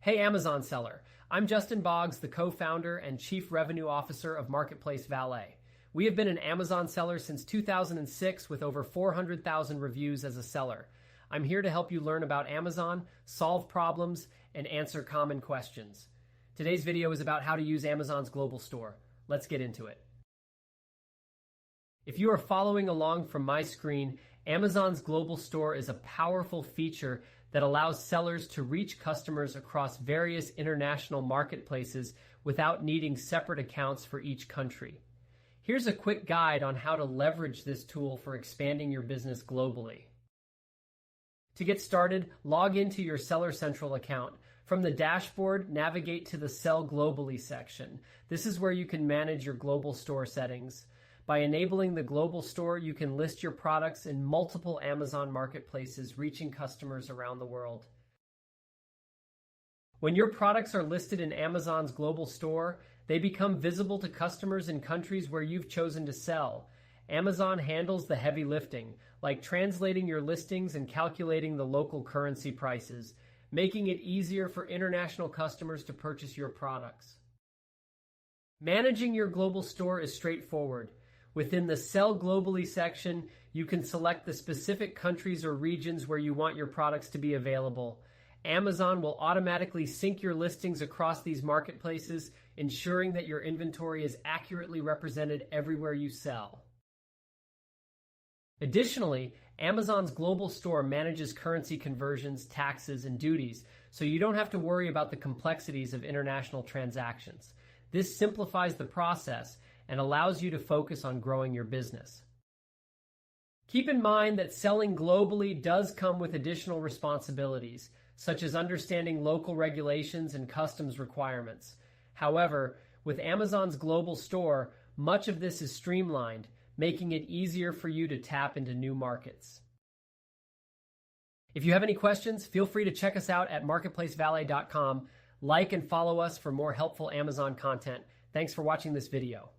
Hey Amazon seller, I'm Justin Boggs, the co-founder and chief revenue officer of Marketplace Valet. We have been an Amazon seller since 2006 with over 400,000 reviews as a seller. I'm here to help you learn about Amazon, solve problems, and answer common questions. Today's video is about how to use Amazon's global store. Let's get into it. If you are following along from my screen, Amazon's global store is a powerful feature that allows sellers to reach customers across various international marketplaces without needing separate accounts for each country. Here's a quick guide on how to leverage this tool for expanding your business globally. To get started, log into your Seller Central account. From the dashboard, navigate to the Sell Globally section. This is where you can manage your global store settings. By enabling the global store, you can list your products in multiple Amazon marketplaces, reaching customers around the world. When your products are listed in Amazon's global store, they become visible to customers in countries where you've chosen to sell. Amazon handles the heavy lifting, like translating your listings and calculating the local currency prices, making it easier for international customers to purchase your products. Managing your global store is straightforward. Within the Sell Globally section, you can select the specific countries or regions where you want your products to be available. Amazon will automatically sync your listings across these marketplaces, ensuring that your inventory is accurately represented everywhere you sell. Additionally, Amazon's global store manages currency conversions, taxes, and duties, so you don't have to worry about the complexities of international transactions. This simplifies the process and allows you to focus on growing your business. Keep in mind that selling globally does come with additional responsibilities, such as understanding local regulations and customs requirements. However, with Amazon's global store, much of this is streamlined, making it easier for you to tap into new markets. If you have any questions, feel free to check us out at marketplacevalet.com. Like and follow us for more helpful Amazon content. Thanks for watching this video.